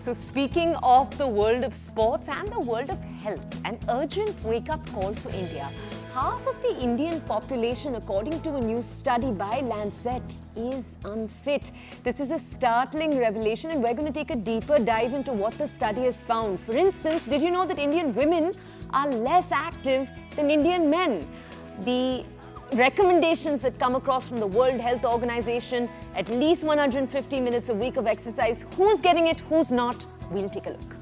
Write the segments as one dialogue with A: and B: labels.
A: So speaking of the world of sports and the world of health, an urgent wake-up call for India. Half of the Indian population, according to a new study by Lancet, is unfit. This is a startling revelation, and we're going to take a deeper dive into what the study has found. For instance, did you know that Indian women are less active than Indian men? The recommendations that come across from the World Health Organization, at least 150 minutes a week of exercise. Who's getting it, who's not? We'll take a look.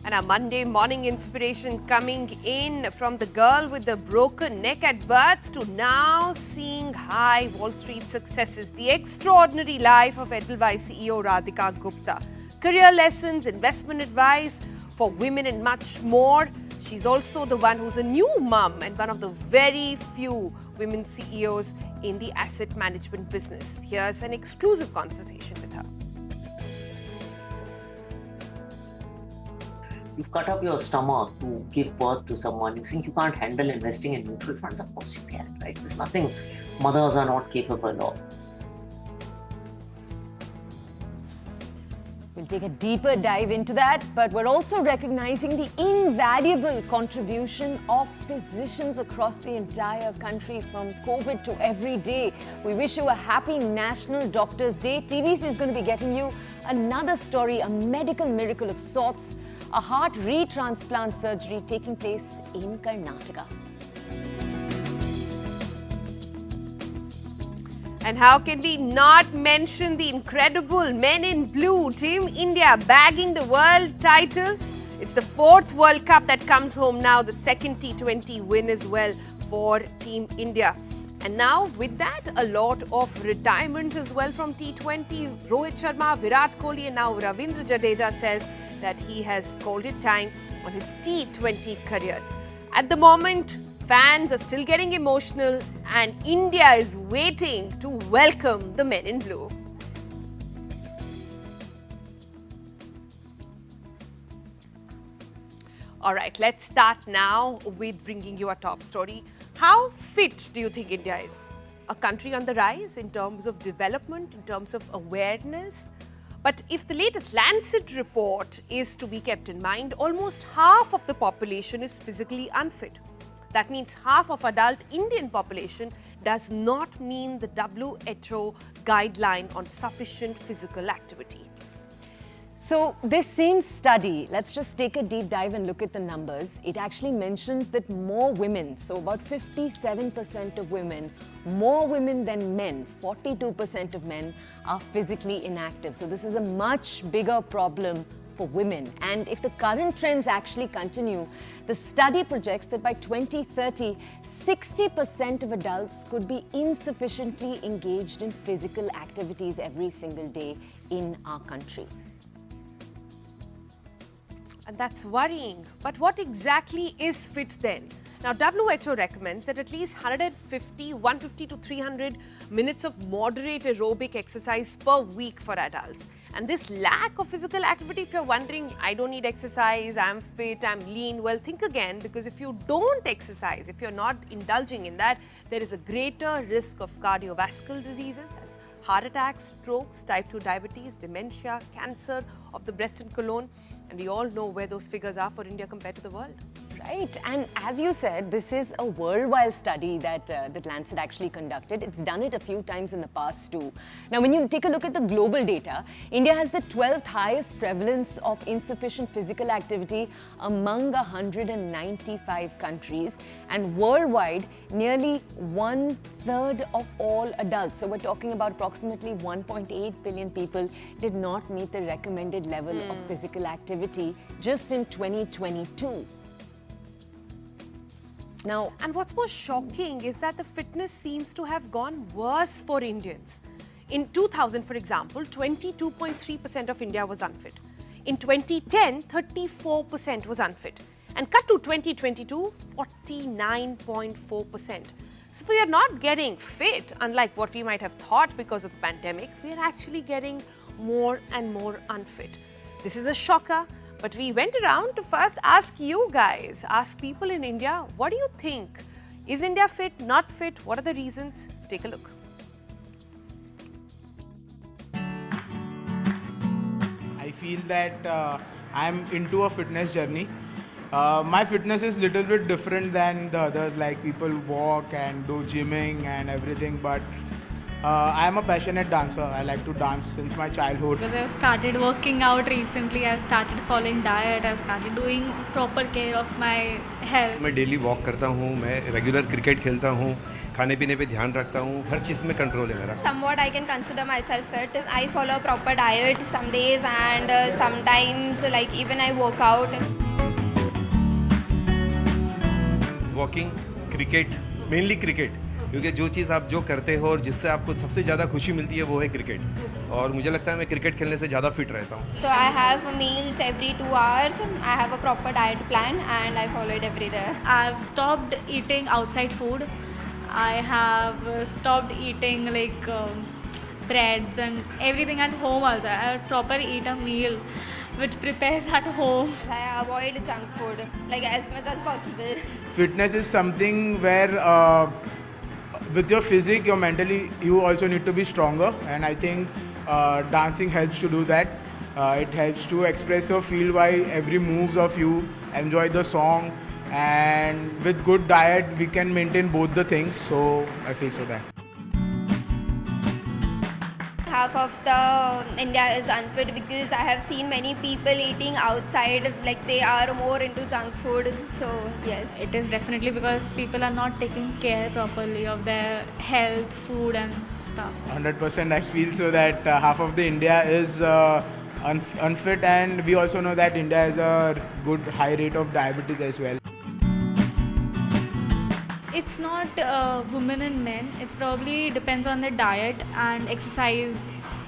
B: And our Monday morning inspiration coming in from the girl with the broken neck at birth to now seeing high Wall Street successes. The extraordinary life of Edelweiss CEO Radhika Gupta. Career lessons, investment advice for women and much more. She's also the one who's a new mum and one of the very few women CEOs in the asset management business. Here's an exclusive conversation with her.
C: You've cut up your stomach to give birth to someone. You think you can't handle investing in mutual funds? Of course you can, right? There's nothing mothers are not capable of.
A: We'll take a deeper dive into that, but we're also recognizing the invaluable contribution of physicians across the entire country from COVID to every day. We wish you a happy National Doctors' Day. TVC is going to be getting you another story, a medical miracle of sorts, a heart retransplant surgery taking place in Karnataka.
B: And how can we not mention the incredible men in blue, Team India bagging the world title? It's the fourth World Cup that comes home now, the second T20 win as well for Team India. And now with that, a lot of retirement as well from T20. Rohit Sharma, Virat Kohli and now Ravindra Jadeja says that he has called it time on his T20 career. At the moment, fans are still getting emotional and India is waiting to welcome the men in blue. All right, let's start now with bringing you a top story. How fit do you think India is? A country on the rise in terms of development, in terms of awareness? But if the latest Lancet report is to be kept in mind, almost half of the population is physically unfit. That means half of adult Indian population does not meet the WHO guideline on sufficient physical activity.
A: So this same study, let's just take a deep dive and look at the numbers. It actually mentions that more women, so about 57% of women, more women than men, 42% of men are physically inactive. So this is a much bigger problem for women. And if the current trends actually continue, the study projects that by 2030, 60% of adults could be insufficiently engaged in physical activities every single day in our country.
B: And that's worrying. But what exactly is fit then? Now, WHO recommends that at least 150 to 300 minutes of moderate aerobic exercise per week for adults. And this lack of physical activity, if you're wondering, I don't need exercise, I'm fit, I'm lean, well, think again, because if you don't exercise, if you're not indulging in that, there is a greater risk of cardiovascular diseases as heart attacks, strokes, type 2 diabetes, dementia, cancer of the breast and colon. And we all know where those figures are for India compared to the world.
A: Right, and as you said, this is a worldwide study that Lancet actually conducted. It's done it a few times in the past too. Now, when you take a look at the global data, India has the 12th highest prevalence of insufficient physical activity among 195 countries, and worldwide, nearly 1/3 of all adults, so we're talking about approximately 1.8 billion people, did not meet the recommended level of physical activity just in 2022.
B: Now, and what's more shocking is that the fitness seems to have gone worse for Indians. In 2000, for example, 22.3% of India was unfit. In 2010, 34% was unfit. And cut to 2022, 49.4%. So we are not getting fit, unlike what we might have thought because of the pandemic. We are actually getting more and more unfit. This is a shocker. But we went around to first ask you guys, ask people in India, what do you think? Is India fit, not fit? What are the reasons? Take a look.
D: feel that I'm into a fitness journey. My fitness is little bit different than the others, like people walk and do gymming and everything, but I am a passionate dancer. I like to dance since my childhood.
E: Because I've started working out recently, I've started following diet, I've started doing proper care of my health.
F: मैं daily walk करता हूँ, मैं regular cricket खेलता हूँ, खाने पीने पे ध्यान रखता हूँ, हर चीज़ में कंट्रोल है मेरा.
G: Somewhat I can consider myself fit. I follow a proper diet some days and sometimes like even I work out.
F: Walking, cricket, mainly cricket, क्योंकि जो चीज़ आप जो करते हो और जिससे आपको सबसे ज़्यादा खुशी मिलती है वो है क्रिकेट. और मुझे लगता है मैं क्रिकेट खेलने से ज़्यादा फिट रहता हूँ.
G: So I have meals every 2 hours. I have a proper diet plan and I follow it every day.
E: I've stopped eating outside food. I have stopped eating like breads and everything at home also. I proper eat a meal which prepares at home.
G: I avoid junk food like as much as possible.
D: Fitness is something where with your physique, your mentally, you also need to be stronger, and I think dancing helps to do that. It helps to express your feel by every moves of you, enjoy the song, and with good diet we can maintain both the things, so I feel so that.
G: Half of the India is unfit because I have seen many people eating outside, like they are more into junk food. So yes.
E: It is definitely because people are not taking care properly of their health, food and stuff.
D: 100% I feel so that half of the India is unfit, and we also know that India has a good high rate of diabetes as well.
E: It's not women and men. It's probably depends on their diet and exercise.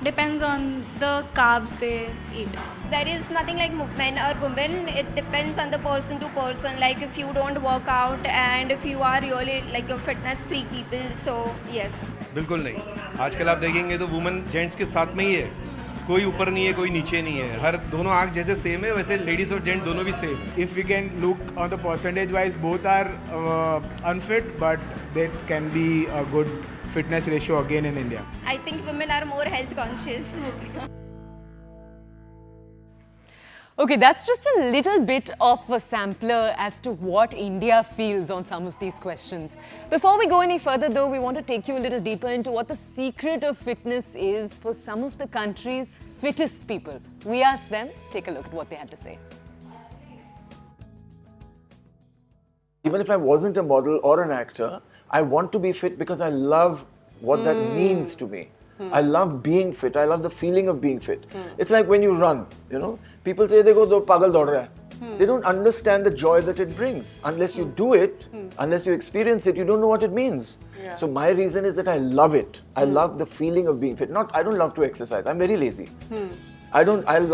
E: Depends on the carbs they eat.
G: There is nothing like men or women. It depends on the person to person. Like if you don't work out and if you are really like a fitness freak people, so yes.
F: बिल्कुल नहीं. आजकल आप देखेंगे तो women gents के साथ में ही है. कोई ऊपर नहीं है, कोई नीचे नहीं है. हर दोनों आँख जैसे सेम है, वैसे लेडीज और जेंट दोनों भी same.
D: If we can look on the percentage wise, both are unfit, but that can be a good fitness ratio again in India.
G: I think women are more health conscious.
A: Okay, that's just a little bit of a sampler as to what India feels on some of these questions. Before we go any further though, we want to take you a little deeper into what the secret of fitness is for some of the country's fittest people. We asked them, take a look at what they had to say.
H: Even if I wasn't a model or an actor, I want to be fit because I love what that means to me. I love being fit. I love the feeling of being fit. It's like when you run, you know. People say, "Dekho, do pagal daud raha hai." They don't understand the joy that it brings. Unless you do it, unless you experience it, you don't know what it means. So my reason is that I love it. I love the feeling of being fit. I don't love to exercise. I'm very lazy. I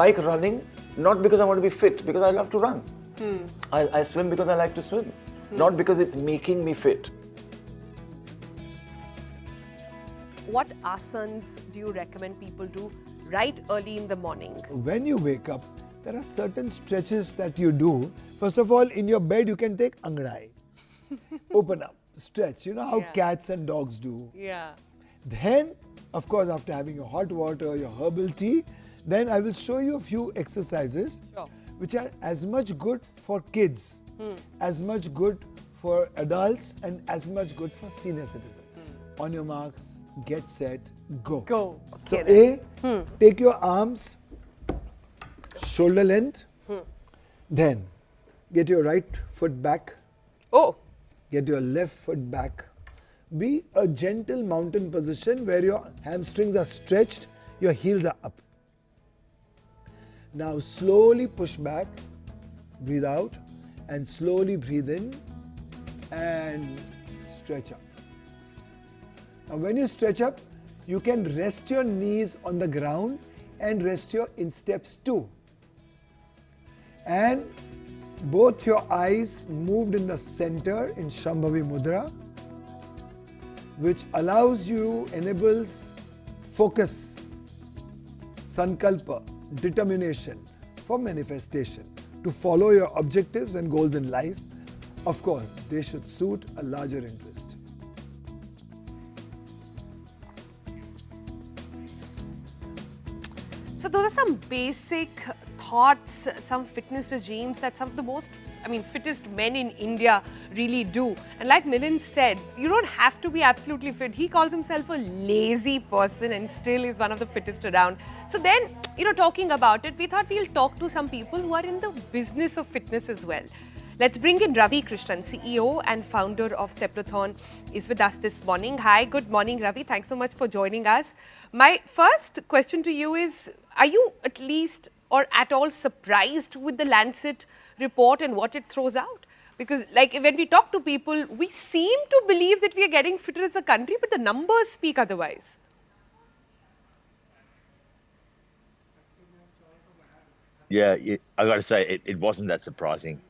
H: like running, not because I want to be fit, because I love to run. I swim because I like to swim, not because it's making me fit.
B: What asanas do you recommend people do right early in the morning?
I: When you wake up, there are certain stretches that you do. First of all, in your bed, you can take angrai. Open up, stretch. You know how cats and dogs do.
B: Yeah.
I: Then, of course, after having your hot water, your herbal tea, then I will show you a few exercises which are as much good for kids, as much good for adults, and as much good for senior citizens. On your marks, get set, go.
B: Go.
I: So
B: Okay,
I: take your arms shoulder length, then get your right foot back, get your left foot back. Be a gentle mountain position where your hamstrings are stretched, your heels are up. Now slowly push back, breathe out, and slowly breathe in and stretch up. Now when you stretch up, you can rest your knees on the ground and rest your insteps too. And both your eyes moved in the center in Shambhavi Mudra, which allows you, enables focus, sankalpa, determination for manifestation, to follow your objectives and goals in life. Of course, they should suit a larger interest.
B: So those are some basic thoughts, some fitness regimes that some of the most, fittest men in India really do. And like Milind said, you don't have to be absolutely fit. He calls himself a lazy person and still is one of the fittest around. So then, talking about it, we thought we'll talk to some people who are in the business of fitness as well. Let's bring in Ravi Krishnan, CEO and founder of Steplathon, is with us this morning. Hi, good morning, Ravi. Thanks so much for joining us. My first question to you is, are you at least or at all surprised with the Lancet report and what it throws out? Because when we talk to people, we seem to believe that we are getting fitter as a country, but the numbers speak otherwise.
J: Yeah, I got to say, it wasn't that surprising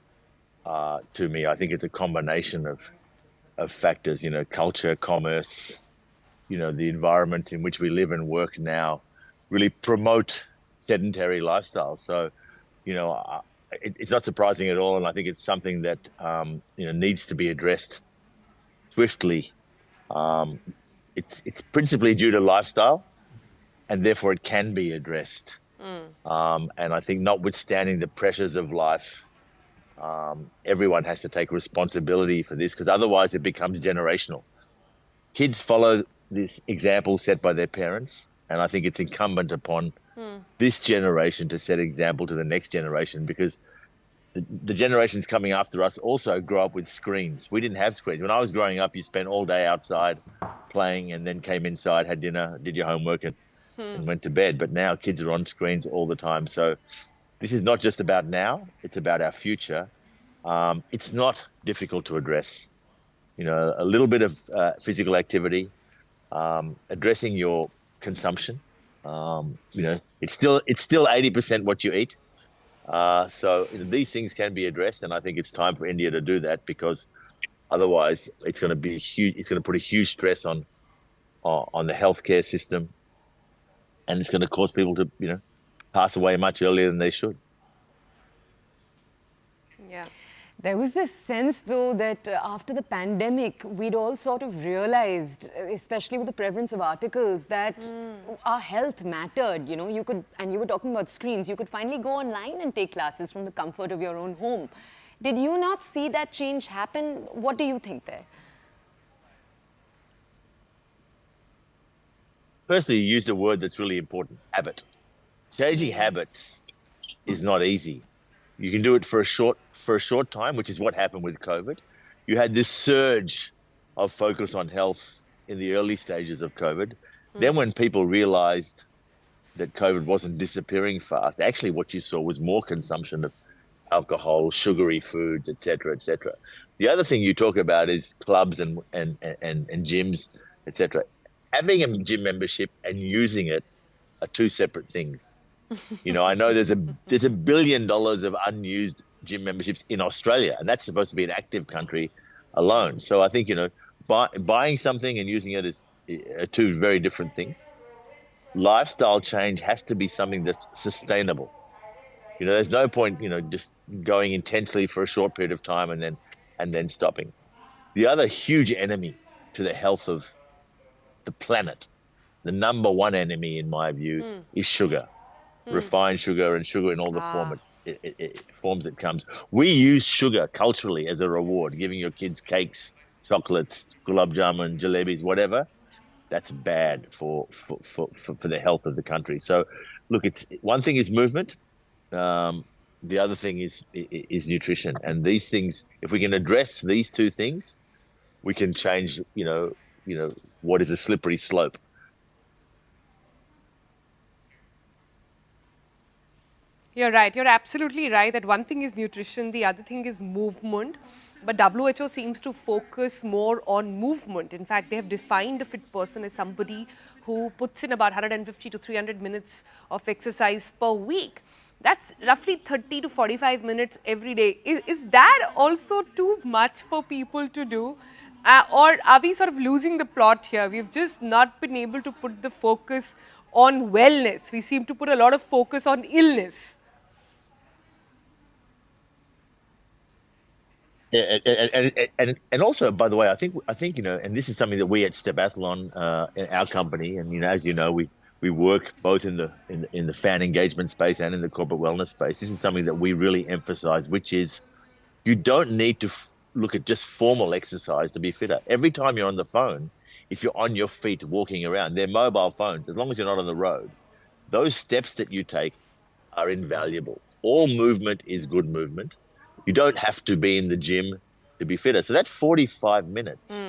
J: to me. I think it's a combination of factors, culture, commerce, the environments in which we live and work now really promote sedentary lifestyle. So, it's not surprising at all. And I think it's something that, needs to be addressed swiftly. It's principally due to lifestyle, and therefore it can be addressed. And I think notwithstanding the pressures of life, everyone has to take responsibility for this, because otherwise it becomes generational. Kids follow this example set by their parents, and I think it's incumbent upon this generation to set example to the next generation, because the generations coming after us also grow up with screens. We didn't have screens. When I was growing up, you spent all day outside playing and then came inside, had dinner, did your homework and went to bed. But now kids are on screens all the time. So this is not just about now, it's about our future. It's not difficult to address. A little bit of physical activity, addressing your consumption. It's still 80% what you eat. So these things can be addressed, and I think it's time for India to do that, because otherwise it's going to be huge. It's going to put a huge stress on the healthcare system, and it's going to cause people to pass away much earlier than they should.
B: Yeah.
A: There was this sense, though, that after the pandemic, we'd all sort of realized, especially with the prevalence of articles, that our health mattered. You could, and you were talking about screens, you could finally go online and take classes from the comfort of your own home. Did you not see that change happen? What do you think there?
J: Firstly, you used a word that's really important: habit. Changing habits is not easy. You can do it for a short time, which is what happened with COVID. You had this surge of focus on health in the early stages of COVID. Then when people realized that COVID wasn't disappearing fast, actually what you saw was more consumption of alcohol, sugary foods, et cetera, et cetera. The other thing you talk about is clubs and gyms, et cetera. Having a gym membership and using it are two separate things. I know there's $1 billion of unused gym memberships in Australia, and that's supposed to be an active country alone. So I think, buying something and using it is two very different things. Lifestyle change has to be something that's sustainable. There's no point, just going intensely for a short period of time and then stopping. The other huge enemy to the health of the planet, the number one enemy in my view, is sugar. Refined sugar and sugar in all the forms it comes. We use sugar culturally as a reward, giving your kids cakes, chocolates, gulab jamun, jalebis, whatever. That's bad for the health of the country. So, look, it's one thing is movement. The other thing is nutrition. And these things, if we can address these two things, we can change, what is a slippery slope.
B: You're right. You're absolutely right that one thing is nutrition, the other thing is movement. But WHO seems to focus more on movement. In fact, they have defined a fit person as somebody who puts in about 150 to 300 minutes of exercise per week. That's roughly 30 to 45 minutes every day. Is that also too much for people to do? Or are we sort of losing the plot here? We've just not been able to put the focus on wellness. We seem to put a lot of focus on illness.
J: Yeah, and also, by the way, I think and this is something that we at Stebathlon, in our company, and as you know, we we work both in the fan engagement space and in the corporate wellness space. This is something that we really emphasize, which is you don't need to look at just formal exercise to be fitter. Every time you're on the phone, if you're on your feet walking around, they're mobile phones, as long as you're not on the road, those steps that you take are invaluable. All movement is good movement. You don't have to be in the gym to be fitter. So that 45 minutes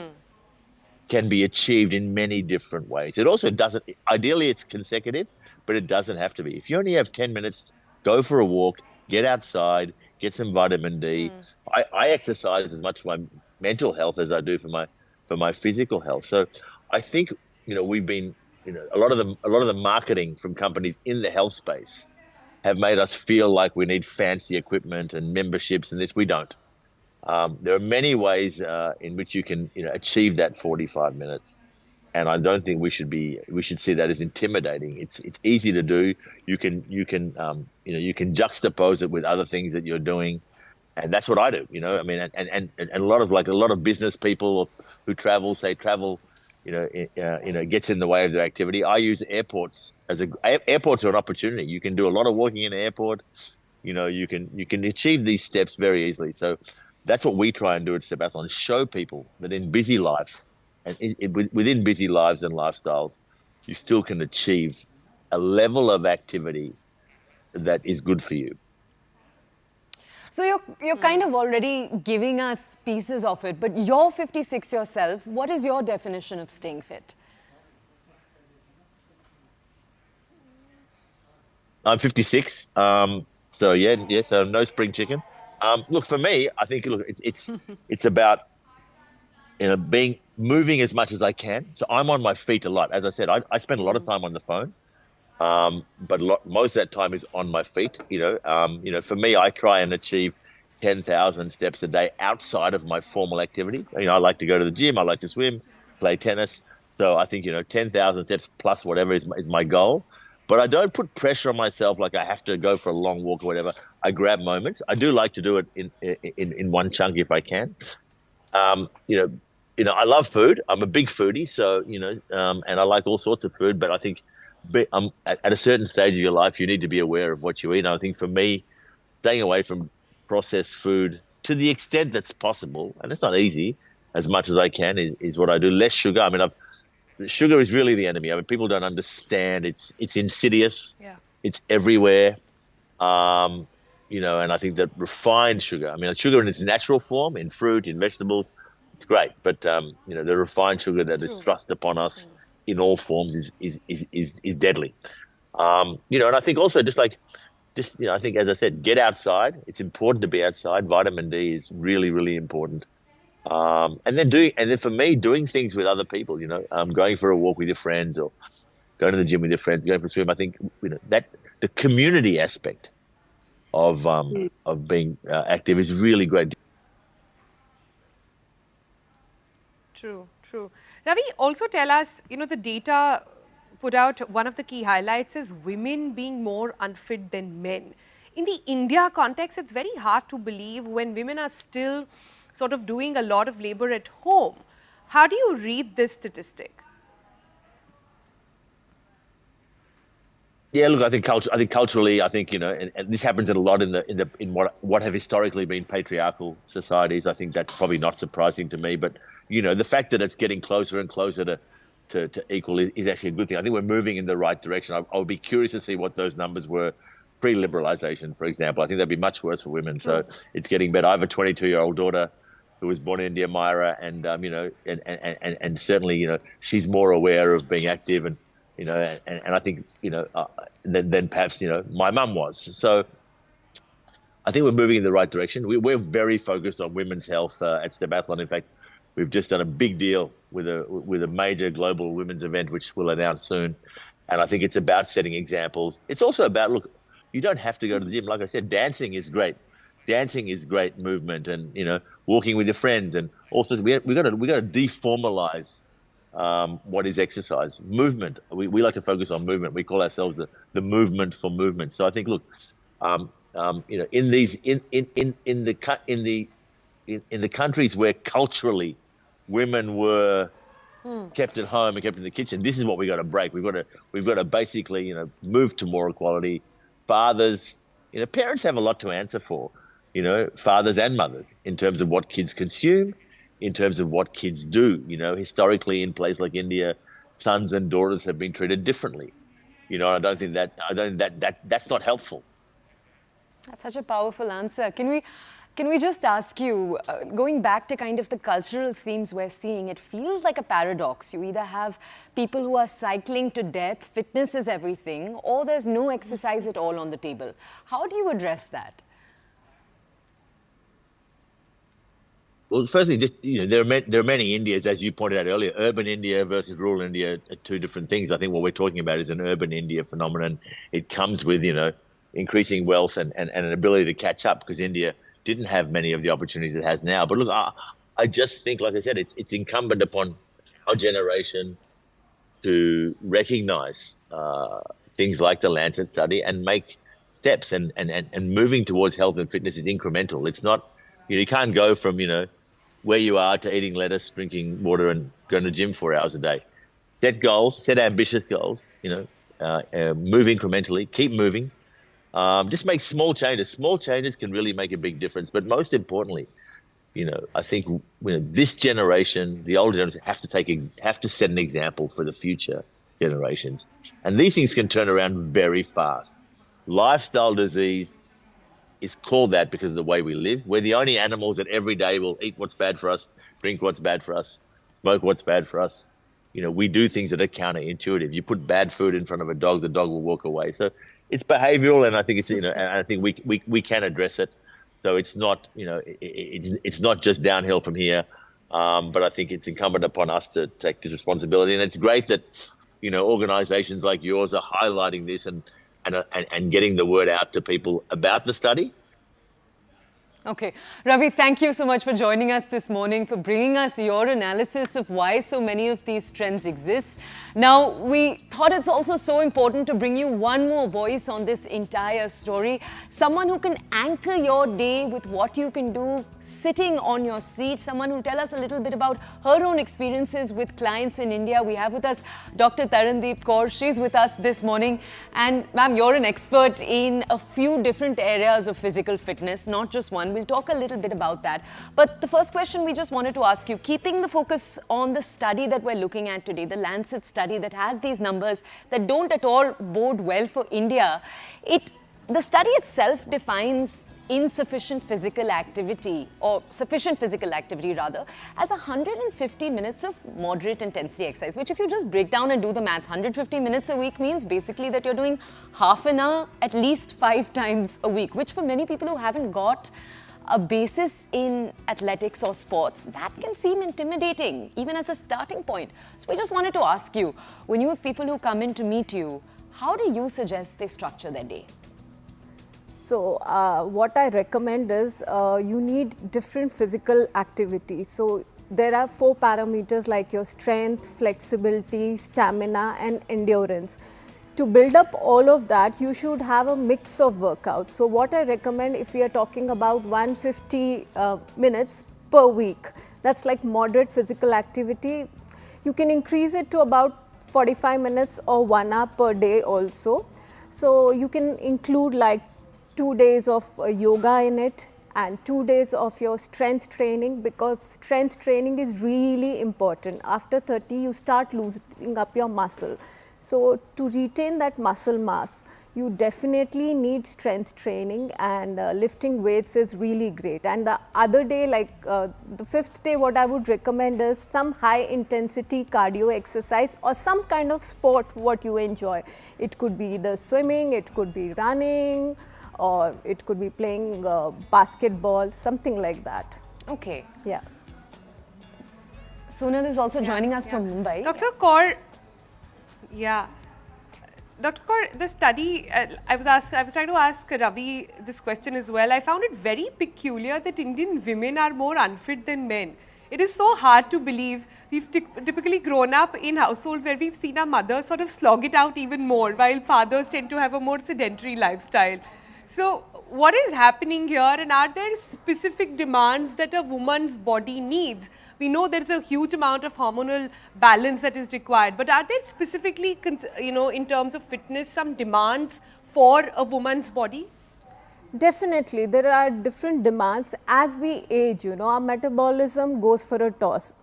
J: can be achieved in many different ways. It also doesn't, ideally it's consecutive, but it doesn't have to be. If you only have 10 minutes, go for a walk, get outside, get some vitamin D. I exercise as much for my mental health as I do for my physical health. So I think, we've been, a lot of the marketing from companies in the health space have made us feel like we need fancy equipment and memberships and this. We don't. There are many ways in which you can achieve that 45 minutes. And I don't think we should see that as intimidating. It's easy to do. You can juxtapose it with other things that you're doing. And that's what I do, I mean, and a lot of business people who travel, gets in the way of their activity. I use airports airports are an opportunity. You can do a lot of walking in an airport. You can achieve these steps very easily. So that's what we try and do at Stebathlon, show people that in busy life and within busy lives and lifestyles, you still can achieve a level of activity that is good for you.
A: So you're kind of already giving us pieces of it, but you're 56 yourself. What is your definition of staying fit?
J: I'm 56. So no spring chicken. Look, for me, I think it's about moving as much as I can. So I'm on my feet a lot. As I said, I spend a lot of time on the phone. But most of that time is on my feet. For me, I try and achieve 10,000 steps a day outside of my formal activity. I like to go to the gym. I like to swim, play tennis. So I think 10,000 steps plus whatever is my goal. But I don't put pressure on myself like I have to go for a long walk or whatever. I grab moments. I do like to do it in one chunk if I can. I love food. I'm a big foodie, so and I like all sorts of food. But I think at a certain stage of your life, you need to be aware of what you eat. And I think for me, staying away from processed food to the extent that's possible, and it's not easy, as much as I can, is what I do. Less sugar. I mean, sugar is really the enemy. I mean, people don't understand. It's insidious. Yeah. It's everywhere. And I think that refined sugar, I mean, sugar in its natural form, in fruit, in vegetables, it's great. But, the refined sugar that is thrust upon us in all forms is deadly. And I think also I think, as I said, get outside. It's important to be outside. Vitamin D is really, really important. And then for me, doing things with other people, going for a walk with your friends or going to the gym with your friends, going for a swim. I think, that the community aspect of being active is really great.
B: True. Ravi, also tell us, the data put out, one of the key highlights is women being more unfit than men. In the India context, it's very hard to believe when women are still sort of doing a lot of labor at home. How do you read this statistic?
J: Yeah, look, I think culturally, and this happens a lot in what have historically been patriarchal societies. I think that's probably not surprising to me, but the fact that it's getting closer and closer to equal is actually a good thing. I think we're moving in the right direction. I would be curious to see what those numbers were pre-liberalization, for example. I think that'd be much worse for women. So it's getting better. I have a 22-year-old daughter who was born in India, Myra, and and certainly she's more aware of being active and I think than perhaps my mum was. So I think we're moving in the right direction. We're very focused on women's health at Stebathlon. In fact, we've just done a big deal with a major global women's event, which we'll announce soon. And I think it's about setting examples. It's also about, look, you don't have to go to the gym. Like I said, dancing is great. Dancing is great movement, and walking with your friends, and also we got to deformalize what is exercise. Movement. We like to focus on movement. We call ourselves the movement for movement. So I think, look, in the countries where culturally women were kept at home and kept in the kitchen. This is what we got to break. We've got to basically, you know, move to more equality. Fathers, you know, parents have a lot to answer for, you know, fathers and mothers, in terms of what kids consume, in terms of what kids do. You know, historically in places like India, sons and daughters have been treated differently. You know, I don't think that's not helpful.
A: That's such a powerful answer. Can we just ask you, going back to kind of the cultural themes we're seeing, it feels like a paradox. You either have people who are cycling to death, fitness is everything, or there's no exercise at all on the table. How do you address that?
J: Well, firstly, just, you know, there are many Indias, as you pointed out earlier. Urban India versus rural India are two different things. I think what we're talking about is an urban India phenomenon. It comes with, you know, increasing wealth and an ability to catch up, because India didn't have many of the opportunities it has now. But look, I just think, like I said, it's incumbent upon our generation to recognize things like the Lancet study and make steps. And moving towards health and fitness is incremental. It's not, you know, you can't go from, you know, where you are to eating lettuce, drinking water, and going to the gym 4 hours a day. Set goals, set ambitious goals, you know, move incrementally, keep moving. Just make small changes. Small changes can really make a big difference. But most importantly, you know, I think, you know, this generation, the older generation, have to set an example for the future generations. And these things can turn around very fast. Lifestyle disease is called that because of the way we live. We're the only animals that every day will eat what's bad for us, drink what's bad for us, smoke what's bad for us. You know, we do things that are counterintuitive. You put bad food in front of a dog, the dog will walk away. So it's behavioral, and I think it's, you know, and I think we can address it. So it's not, you know, it's not just downhill from here. But I think it's incumbent upon us to take this responsibility. And it's great that, you know, organizations like yours are highlighting this and getting the word out to people about the study.
A: Okay. Ravi, thank you so much for joining us this morning, for bringing us your analysis of why so many of these trends exist. Now, we thought it's also so important to bring you one more voice on this entire story. Someone who can anchor your day with what you can do sitting on your seat. Someone who will tell us a little bit about her own experiences with clients in India. We have with us Dr. Tarandeep Kaur. She's with us this morning. And ma'am, you're an expert in a few different areas of physical fitness, not just one. We'll talk a little bit about that. But the first question we just wanted to ask you, keeping the focus on the study that we're looking at today, the Lancet study that has these numbers that don't at all bode well for India, the study itself defines insufficient physical activity, or sufficient physical activity rather, as 150 minutes of moderate intensity exercise, which if you just break down and do the maths, 150 minutes a week means basically that you're doing half an hour at least 5 times a week, which for many people who haven't got a basis in athletics or sports, that can seem intimidating, even as a starting point. So we just wanted to ask you, when you have people who come in to meet you, how do you suggest they structure their day?
K: So what I recommend is you need different physical activities. So there are 4 parameters like your strength, flexibility, stamina and endurance. To build up all of that, you should have a mix of workouts. So what I recommend, if we are talking about 150 minutes per week, that's like moderate physical activity. You can increase it to about 45 minutes or 1 hour per day also. So you can include like 2 days of yoga in it and 2 days of your strength training, because strength training is really important. After 30, you start losing up your muscle. So to retain that muscle mass, you definitely need strength training, and lifting weights is really great. And the other day, like the 5th day, what I would recommend is some high intensity cardio exercise or some kind of sport what you enjoy. It could be either swimming, it could be running, or it could be playing basketball, something like that.
A: Okay.
K: Yeah.
A: Sonal is also joining us from Mumbai.
B: Dr. Kaur, yeah. Dr. Kaur, the study, I was trying to ask Ravi this question as well. I found it very peculiar that Indian women are more unfit than men. It is so hard to believe. We've typically grown up in households where we've seen our mothers sort of slog it out even more, while fathers tend to have a more sedentary lifestyle. So, what is happening here, and are there specific demands that a woman's body needs? We know there is a huge amount of hormonal balance that is required, but are there specifically, in terms of fitness, some demands for a woman's body?
K: Definitely, there are different demands. As we age, our metabolism goes for a toss.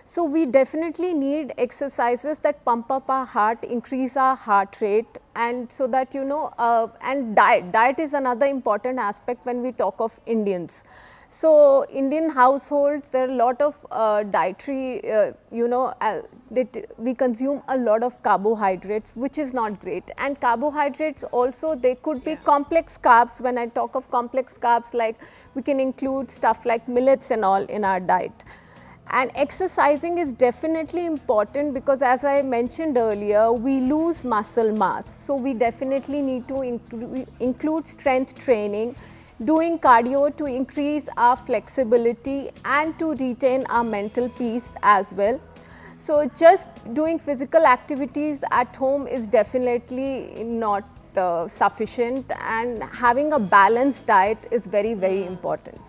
K: So we definitely need exercises that pump up our heart, increase our heart rate, and so that and diet is another important aspect when we talk of Indians. So Indian households, there are a lot of dietary, we consume a lot of carbohydrates, which is not great. And carbohydrates also, they could be complex carbs. When I talk of complex carbs, like we can include stuff like millets and all in our diet. And exercising is definitely important because, as I mentioned earlier, we lose muscle mass. So we definitely need to include strength training, doing cardio to increase our flexibility and to retain our mental peace as well. So just doing physical activities at home is definitely not sufficient, and having a balanced diet is very, very important.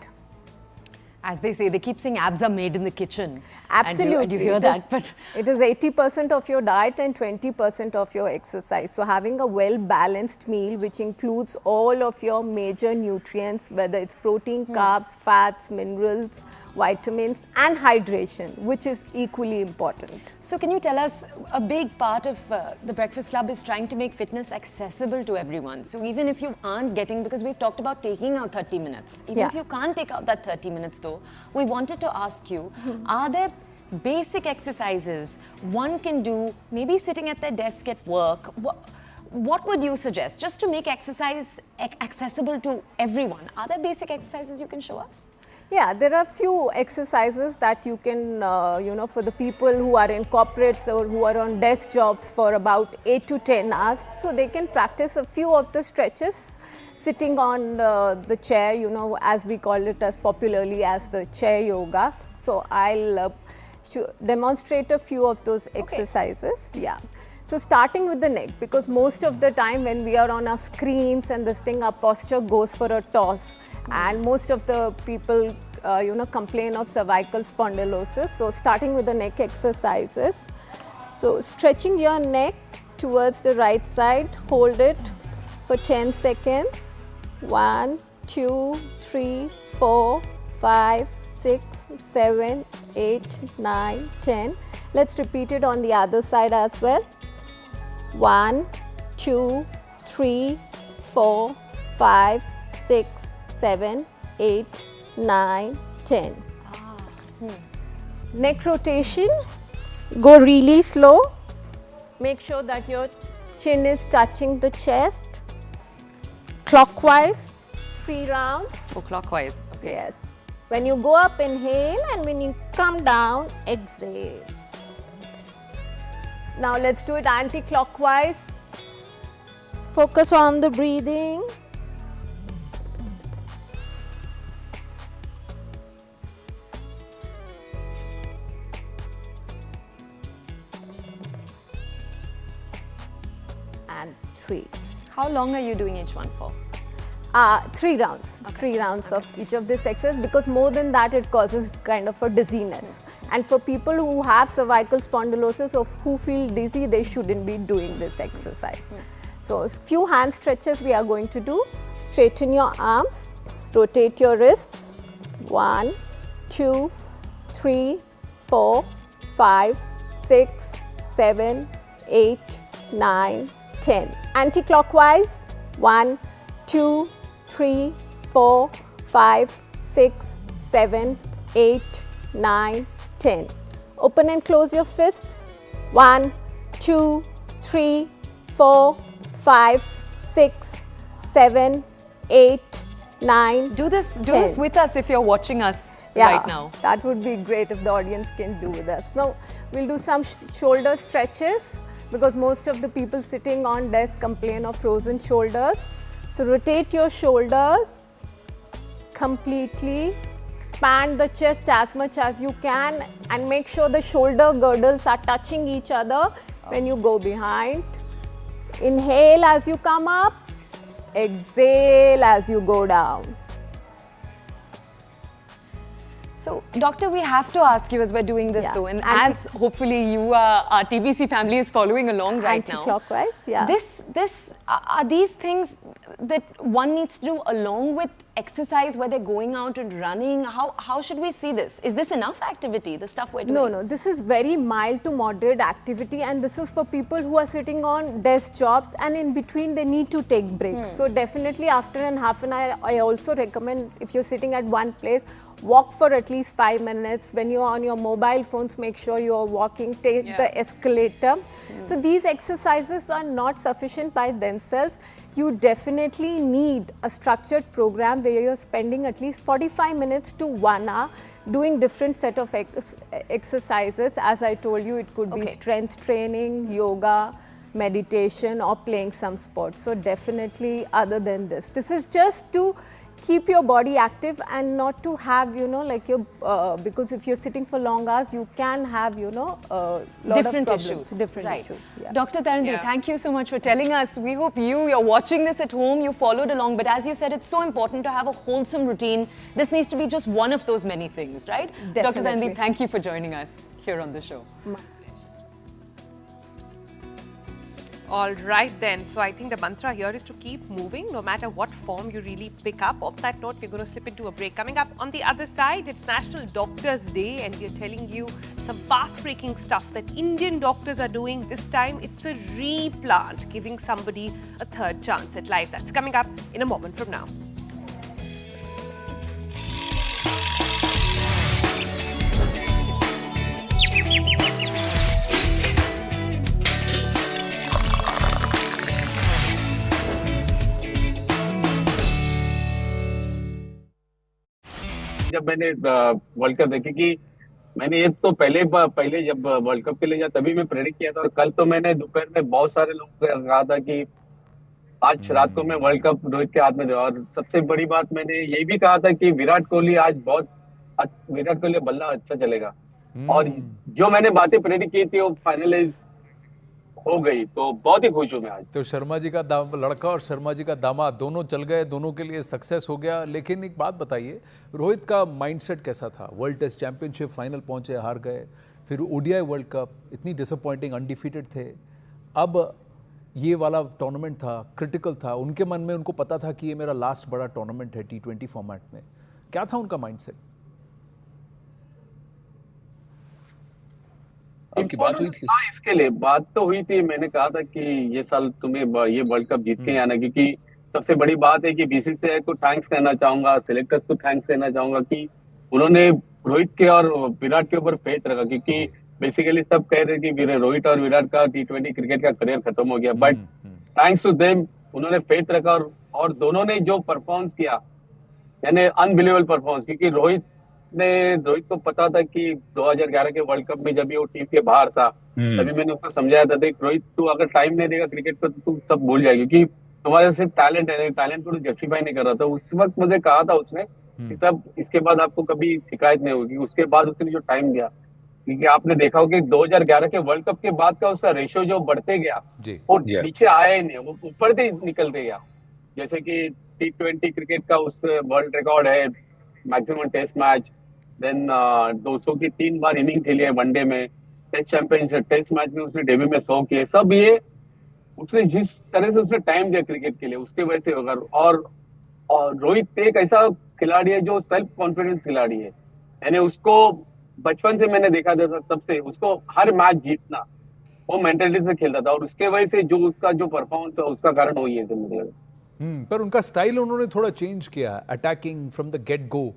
A: As they say, they keep saying abs are made in the kitchen.
K: Absolutely.
A: And you hear that, but
K: it is 80% of your diet and 20% of your exercise. So having a well-balanced meal which includes all of your major nutrients, whether it's protein, carbs, fats, minerals, vitamins and hydration, which is equally important.
A: So can you tell us, a big part of the Breakfast Club is trying to make fitness accessible to everyone. So even if you aren't getting, because we've talked about taking out 30 minutes, even if you can't take out that 30 minutes though, we wanted to ask you, are there basic exercises one can do, maybe sitting at their desk at work? What would you suggest, just to make exercise accessible to everyone? Are there basic exercises you can show us?
K: Yeah, there are few exercises that you can, for the people who are in corporates or who are on desk jobs for about 8 to 10 hours. So they can practice a few of the stretches sitting on the chair, as we call it as popularly as the chair yoga. So I'll demonstrate a few of those exercises. Yeah. So starting with the neck, because most of the time when we are on our screens and this thing, our posture goes for a toss, and most of the people, complain of cervical spondylosis. So starting with the neck exercises. So stretching your neck towards the right side, hold it for 10 seconds. 1, 2, 3, 4, 5, 6, 7, 8, 9, 10. Let's repeat it on the other side as well. 1, 2, 3, 4, 5, 6, 7, 8, 9, 10. Neck rotation, go really slow. Make sure that your chin is touching the chest. Clockwise, 3 rounds.
A: Oh, clockwise. Okay.
K: Yes. When you go up, inhale, and when you come down, exhale. Now let's do it anti-clockwise. Focus on the breathing. And 3.
A: How long are you doing each one for?
K: 3 rounds. Okay. 3 rounds of each of this exercise, because more than that it causes kind of a dizziness. And for people who have cervical spondylosis or who feel dizzy, they shouldn't be doing this exercise. So a few hand stretches we are going to do. Straighten your arms, rotate your wrists. 1, 2, 3, 4, 5, 6, 7, 8, 9, 10. Anti-clockwise. 1, 2, 3, 4, 5, 6, 7, 8, 9, 10. Open and close your fists. 1, 2, 3, 4, 5, 6, 7, 8, 9.
A: Do this with us if you're watching us right now.
K: That would be great if the audience can do with us. Now we'll do some shoulder stretches, because most of the people sitting on desk complain of frozen shoulders. So rotate your shoulders completely, expand the chest as much as you can, and make sure the shoulder girdles are touching each other when you go behind. Inhale as you come up, Exhale as you go down.
A: So, Doctor, we have to ask you as we're doing this
K: Yeah.
A: though, and as hopefully you, our TBC family is following along right now.
K: Anti-clockwise, yeah.
A: Are these things that one needs to do along with exercise, where they're going out and running? How should we see this? Is this enough activity, the stuff we're doing?
K: No, this is very mild to moderate activity, and this is for people who are sitting on desk jobs and in between they need to take breaks. So definitely after half an hour, I also recommend, if you're sitting at one place, walk for at least 5 minutes. When you're on your mobile phones, make sure you're walking, take the escalator. So these exercises are not sufficient by themselves. You definitely need a structured program where you're spending at least 45 minutes to 1 hour doing different set of exercises. As I told you, it could be strength training, yoga, meditation, or playing some sports. So definitely, other than this is just to keep your body active and not to have, like your, because if you're sitting for long hours, you can have, lot
A: different
K: of
A: issues.
K: Different
A: right.
K: issues. Yeah.
A: Dr. Tarandeep, thank you so much for telling us. We hope you're watching this at home, you followed along, but as you said, it's so important to have a wholesome routine. This needs to be just one of those many things, right?
K: Definitely.
A: Dr. Tarandeep, thank you for joining us here on the show.
B: All right then, so I think the mantra here is to keep moving no matter what form you really pick up. On that note, we're going to slip into a break. Coming up on the other side, it's National Doctors Day and we're telling you some path-breaking stuff that Indian doctors are doing. This time, it's a replant, giving somebody a third chance at life. That's coming up in a moment from now.
L: जब मैंने world cup देखी कि मैंने एक तो पहले जब world cup के लिए जा तभी मैं प्रेडिक्ट किया था और कल तो मैंने दोपहर में बहुत सारे लोगों को कहा था कि आज रात को मैं वर्ल्ड कप रोहित के हाथ में दूंगा और सबसे बड़ी बात मैंने यही भी कहा था कि विराट कोहली बल्ला अच्छा चलेगा और जो मैंने बातें प्रेडिक्ट की थी वो फाइनलाइज हो गई, तो बहुत ही खुश हूं मैं आज।
M: तो शर्मा जी का लड़का और शर्मा जी का दामाद दोनों चल गए, दोनों के लिए सक्सेस हो गया। लेकिन एक बात बताइए, रोहित का माइंडसेट कैसा था? वर्ल्ड टेस्ट चैंपियनशिप फाइनल पहुंचे, हार गए, फिर ओडीआई वर्ल्ड कप, इतनी डिसअपॉइंटिंग, अनडिफीटेड थे। अब ये वाला टूर्नामेंट था, क्रिटिकल था, उनके मन में उनको पता था कि ये मेरा लास्ट बड़ा टूर्नामेंट है T20 फॉर्मेट में। क्या था उनका माइंडसेट?
L: आपकी बात हुई थी? हाँ, इसके लिए बात तो हुई थी। मैंने कहा था कि ये साल तुम्हें ये वर्ल्ड कप जीत के आना, क्योंकि सबसे बड़ी बात है कि बीसीसीआई को थैंक्स कहना चाहूंगा, सिलेक्टर्स को थैंक्स कहना चाहूंगा कि उन्होंने रोहित के और विराट के ऊपर फेथ रखा, क्योंकि बेसिकली सब कह रहे थे कि रोहित और विराट का T20 क्रिकेट का करियर खत्म हो गया, बट थैंक्स टू देम उन्होंने फेथ रखा और दोनों ने जो परफॉर्मेंस किया, यानी अनबिलीवेबल परफॉर्मेंस, क्योंकि रोहित को पता था कि 2011 के वर्ल्ड कप में जब वो टीम के बाहर था तभी मैंने उसको समझाया था, देख रोहित, तू अगर टाइम नहीं देगा क्रिकेट को तो तू सब भूल जाएगी, क्योंकि तुम्हारे सिर्फ टैलेंट है, टैलेंट को जस्टिफाई नहीं कर रहा था। उस वक्त मुझे कहा था उसने कि सब इसके बाद आपको कभी शिकायत नहीं होगी। उसके बाद उसने जो टाइम दिया, क्योंकि आपने देखा होगा कि 2011 के वर्ल्ड कप के बाद का उसका रेशियो जो बढ़ते गया वो नीचे आया ही नहीं, वो ऊपर से निकलते गया। जैसे कि T20 क्रिकेट का उस वर्ल्ड रिकॉर्ड है मैक्सिमम टेस्ट मैच, देन 200 की 3 बार इनिंग खेली है वनडे में, टेस्ट चैंपियनशिप टेस्ट मैच में उसने डेब्यू में 100 किए, सब ये उसने जिस तरह से उसने टाइम दिया क्रिकेट के लिए उसके वजह से होगा। और रोहित एक ऐसा खिलाड़ी है जो सेल्फ कॉन्फिडेंस खिलाड़ी है, यानी उसको बचपन से मैंने देखा था, तब से उसको हर मैच जीतना वो मेंटालिटी से खेलता था और उसके वजह से जो उसका जो परफॉर्मेंस है उसका कारण वही है मुझे।
M: पर उनका स्टाइल उन्होंने थोड़ा चेंज किया, attacking from the get go.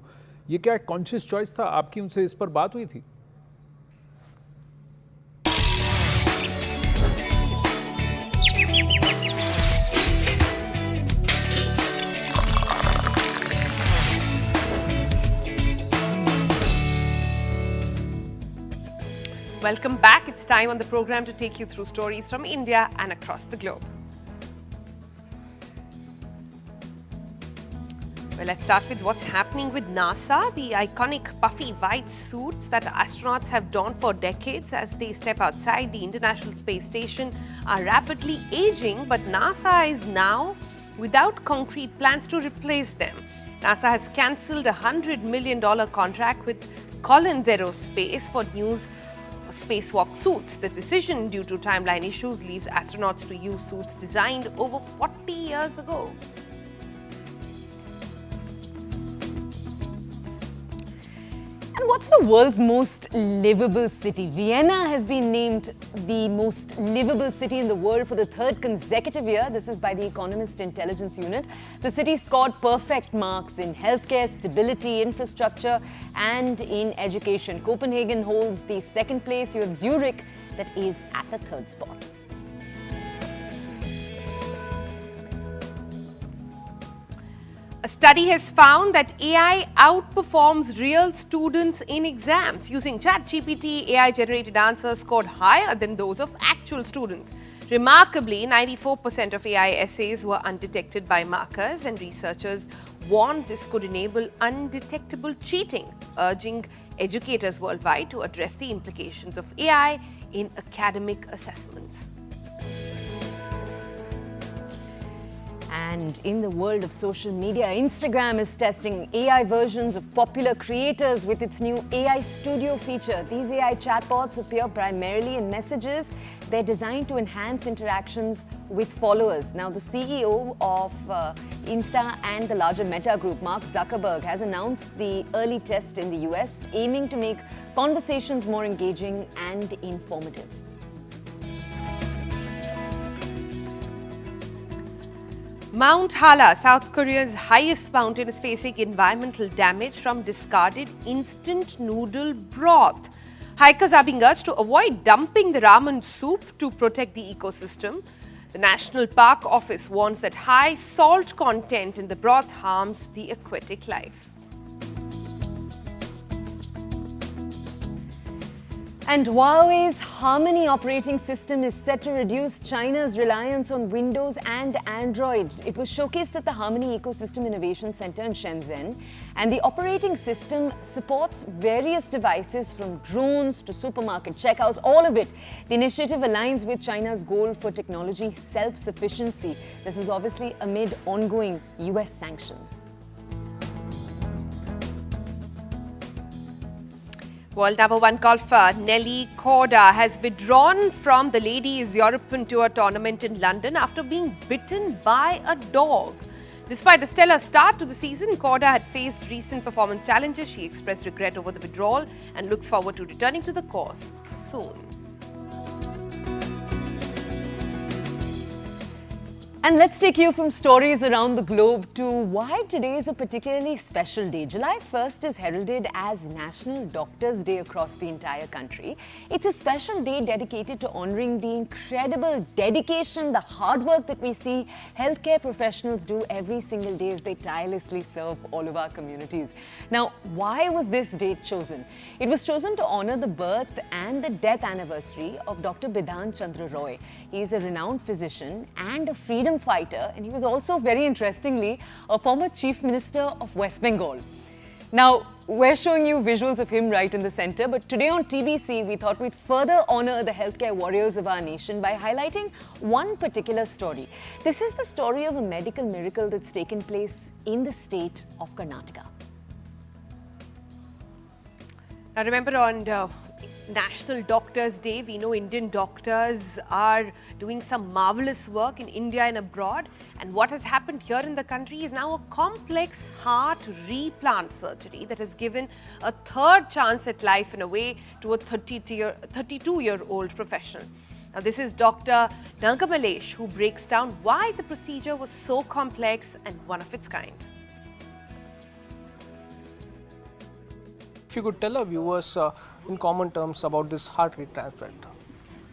M: ये क्या कॉन्शियस चॉइस था आपकी? उनसे इस पर बात हुई थी?
B: Welcome back. It's time on the program to take you through stories from India and across the globe. Well, let's start with what's happening with NASA. The iconic puffy white suits that astronauts have donned for decades as they step outside the International Space Station are rapidly aging, but NASA is now without concrete plans to replace them. NASA has cancelled a $100 million contract with Collins Aerospace for new spacewalk suits. The decision, due to timeline issues, leaves astronauts to use suits designed over 40 years ago.
A: And what's the world's most livable city? Vienna has been named the most livable city in the world for the third consecutive year. This is by the Economist Intelligence Unit. The city scored perfect marks in healthcare, stability, infrastructure, and in education. Copenhagen holds the second place. You have Zurich that is at the third spot.
B: A study has found that AI outperforms real students in exams. Using ChatGPT, AI-generated answers scored higher than those of actual students. Remarkably, 94% of AI essays were undetected by markers, and researchers warn this could enable undetectable cheating, urging educators worldwide to address the implications of AI in academic assessments.
A: And in the world of social media, Instagram is testing AI versions of popular creators with its new AI Studio feature. These AI chatbots appear primarily in messages. They're designed to enhance interactions with followers. Now, the CEO of Insta and the larger Meta group, Mark Zuckerberg, has announced the early test in the US, aiming to make conversations more engaging and informative.
B: Mount Hala, South Korea's highest mountain, is facing environmental damage from discarded instant noodle broth. Hikers are being urged to avoid dumping the ramen soup to protect the ecosystem. The National Park Office warns that high salt content in the broth harms the aquatic life.
A: And Huawei's Harmony operating system is set to reduce China's reliance on Windows and Android. It was showcased at the Harmony Ecosystem Innovation Center in Shenzhen. And the operating system supports various devices from drones to supermarket checkouts, all of it. The initiative aligns with China's goal for technology self-sufficiency. This is obviously amid ongoing US sanctions.
B: World #1 golfer Nelly Korda has withdrawn from the Ladies European Tour tournament in London after being bitten by a dog. Despite a stellar start to the season, Korda had faced recent performance challenges. She expressed regret over the withdrawal and looks forward to returning to the course soon.
A: And let's take you from stories around the globe to why today is a particularly special day. July 1st is heralded as National Doctors' Day across the entire country. It's a special day dedicated to honoring the incredible dedication, the hard work that we see healthcare professionals do every single day as they tirelessly serve all of our communities. Now, why was this date chosen? It was chosen to honor the birth and the death anniversary of Dr. Bidhan Chandra Roy. He is a renowned physician and a freedom fighter, and he was also, very interestingly, a former Chief Minister of West Bengal. Now, we're showing you visuals of him right in the center, but today on TBC, we thought we'd further honor the healthcare warriors of our nation by highlighting one particular story. This is the story of a medical miracle that's taken place in the state of Karnataka.
B: Now remember, on National Doctors' Day, we know Indian doctors are doing some marvelous work in India and abroad. And what has happened here in the country is now a complex heart replant surgery that has given a third chance at life in a way to a 32-year-old professional. Now this is Dr. Nangamalesh who breaks down why the procedure was so complex and one of its kind.
N: If you could tell our viewers in common terms about this heart retransplant.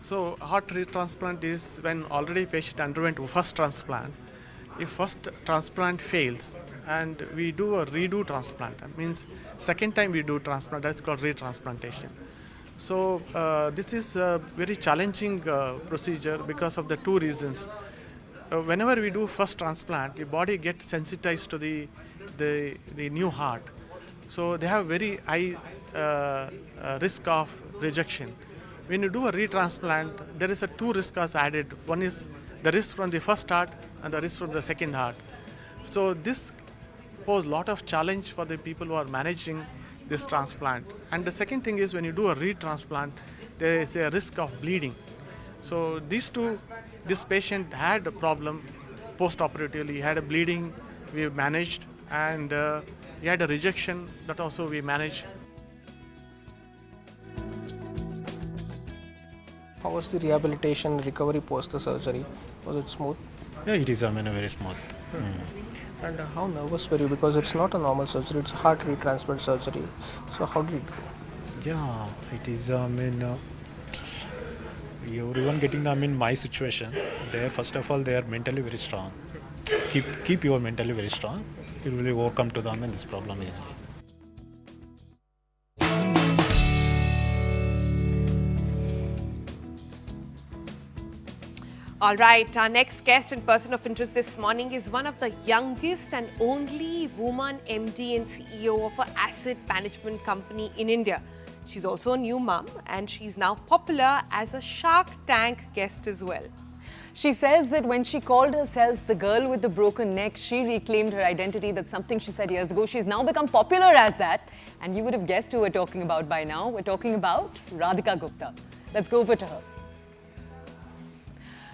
O: So heart retransplant is when already patient underwent first transplant. If first transplant fails and we do a redo transplant, that means second time we do transplant, that's called retransplantation. So this is a very challenging procedure because of the two reasons. Whenever we do first transplant, the body gets sensitized to the new heart. So they have very high risk of rejection. when you do a retransplant, there is a two risks added. One is the risk from the first heart and the risk from the second heart. So this poses a lot of challenge for the people who are managing this transplant. And the second thing is when you do a retransplant, there is a risk of bleeding. So this patient had a problem post-operatively. He had a bleeding, we managed, and he had a rejection that also we managed.
N: How was the rehabilitation recovery post the surgery? Was it smooth?
P: Yeah, it is very smooth.
N: And how nervous were you? Because it's not a normal surgery, it's heart retransplant surgery. So how did it go?
P: Yeah, it is. Everyone getting my situation. They first of all they are mentally very strong. Keep your mentally very strong. You will overcome to this problem easily.
B: All right, our next guest and person of interest this morning is one of the youngest and only woman MD and CEO of an asset management company in India. She's also a new mum and she's now popular as a Shark Tank guest as well.
A: She says that when she called herself the girl with the broken neck, she reclaimed her identity. That's something she said years ago. She's now become popular as that. And you would have guessed who we're talking about by now. We're talking about Radhika Gupta. Let's go over to her.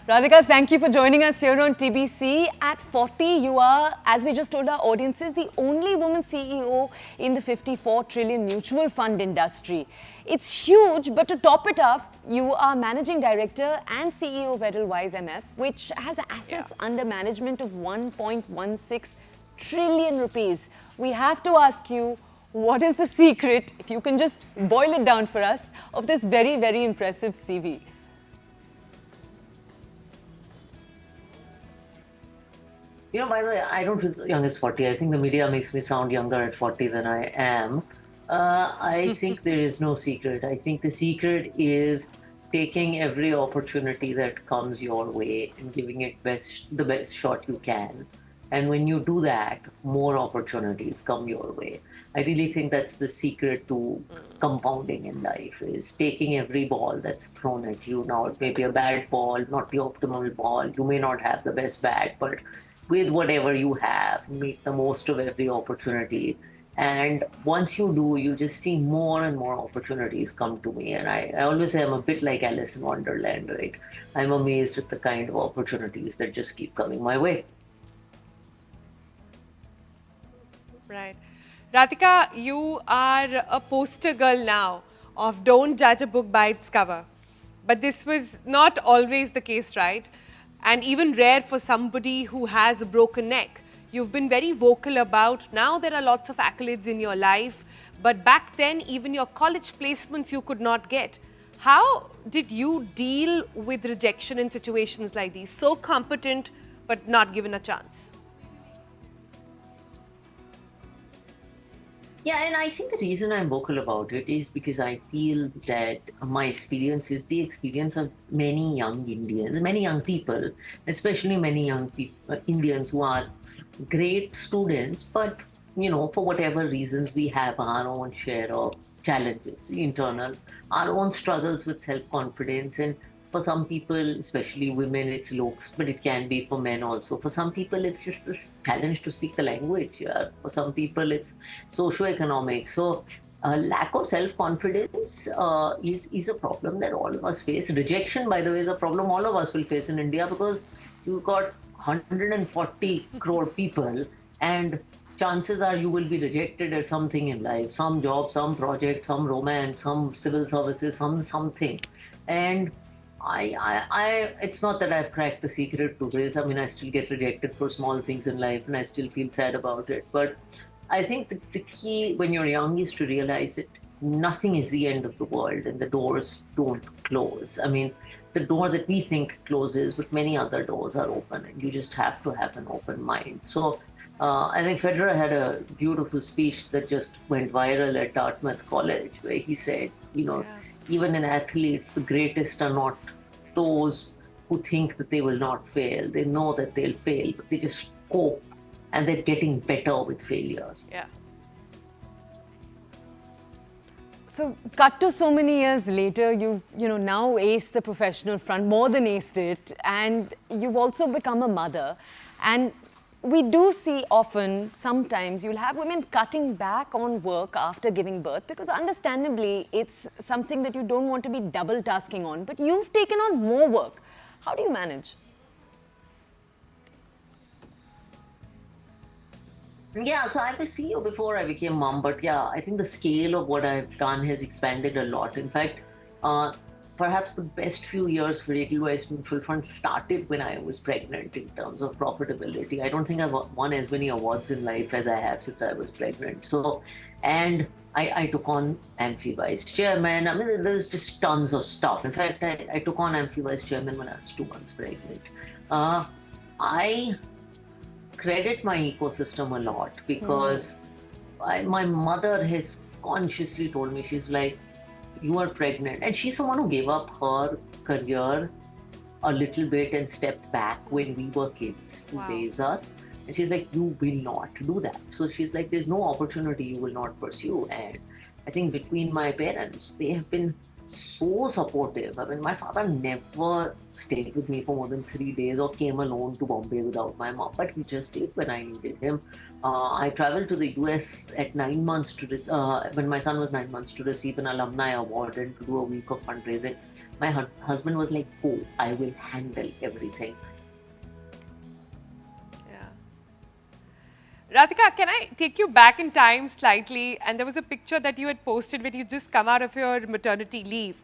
A: Radhika, thank you for joining us here on TBC. At 40, you are, as we just told our audiences, the only woman CEO in the 54 trillion mutual fund industry. It's huge, but to top it off, you are managing director and CEO of Edelweiss MF, which has assets under management of 1.16 trillion rupees. We have to ask you, what is the secret, if you can just boil it down for us, of this very, very impressive CV?
C: By the way, I don't feel so young as 40. I think the media makes me sound younger at 40 than I am. I think there is no secret. I think the secret is taking every opportunity that comes your way and giving it the best shot you can. And when you do that, more opportunities come your way. I really think that's the secret to compounding in life, is taking every ball that's thrown at you. Now, it may be a bad ball, not the optimal ball. You may not have the best bat, but with whatever you have, make the most of every opportunity. And once you do, you just see more and more opportunities come to me. And I always say I'm a bit like Alice in Wonderland, right? I'm amazed at the kind of opportunities that just keep coming my way.
B: Right. Radhika, you are a poster girl now of don't judge a book by its cover. But this was not always the case, right? And even rare for somebody who has a broken neck. You've been very vocal about, now there are lots of accolades in your life, but back then even your college placements you could not get. How did you deal with rejection in situations like these? So competent, but not given a chance.
C: Yeah, and I think the reason I'm vocal about it is because I feel that my experience is the experience of many young Indians, many young people, especially many young people, Indians who are great students, but, for whatever reasons, we have our own share of challenges, internal, our own struggles with self-confidence. And for some people, especially women, it's looks, but it can be for men also. For some people, it's just this challenge to speak the language. For some people, it's socioeconomic. So lack of self-confidence is a problem that all of us face. Rejection, by the way, is a problem all of us will face in India, because you've got 140 crore people, and chances are you will be rejected at something in life, some job, some project, some romance, some civil services, something. And it's not that I've cracked the secret to this. I mean, I still get rejected for small things in life and I still feel sad about it. But I think the key when you're young is to realize that nothing is the end of the world and the doors don't close. I mean, the door that we think closes, but many other doors are open, and you just have to have an open mind. So I think Federer had a beautiful speech that just went viral at Dartmouth College, where he said, even in athletes, the greatest are not those who think that they will not fail. They know that they'll fail, but they just cope, and they're getting better with failures.
B: Yeah.
A: So, cut to so many years later, you've now aced the professional front, more than aced it, and you've also become a mother. And we do see often, sometimes, you'll have women cutting back on work after giving birth because understandably, it's something that you don't want to be double tasking on, but you've taken on more work. How do you manage?
C: Yeah, so I was CEO before I became mom, but yeah, I think the scale of what I've done has expanded a lot. In fact, perhaps the best few years for Edelweiss Mutual Fund started when I was pregnant in terms of profitability. I don't think I've won as many awards in life as I have since I was pregnant. So, and I took on AMFI Vice Chairman. I mean, there's just tons of stuff. In fact, I took on AMFI Vice Chairman when I was 2 months pregnant. I credit my ecosystem a lot because my mother has consciously told me, she's like, you are pregnant. And she's someone who gave up her career a little bit and stepped back when we were kids to raise us. And she's like, you will not do that. So she's like, there's no opportunity you will not pursue. And I think between my parents, they have been so supportive. I mean, my father never stayed with me for more than 3 days or came alone to Bombay without my mom, but he just did when I needed him. I traveled to the US at 9 months to when my son was 9 months to receive an alumni award and to do a week of fundraising. My husband was like, oh, I will handle everything.
B: Radhika, can I take you back in time slightly? And there was a picture that you had posted when you just come out of your maternity leave.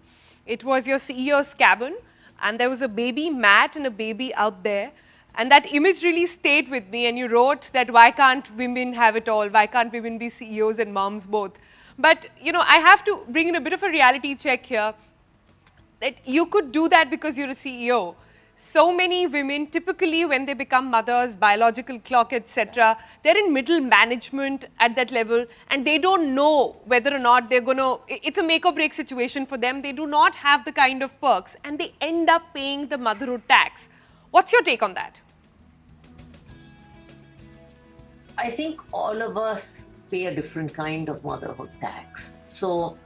B: It was your CEO's cabin, and there was a baby Matt and a baby out there. And that image really stayed with me. And you wrote that why can't women have it all? Why can't women be CEOs and moms both? But, you know, I have to bring in a bit of a reality check here. That you could do that because you're a CEO. So many women, typically when they become mothers, biological clock, etc., they're in middle management at that level and they don't know whether or not they're going to, it's a make or break situation for them. They do not have the kind of perks and they end up paying the motherhood tax. What's your take on that?
C: I think all of us pay a different kind of motherhood tax. So,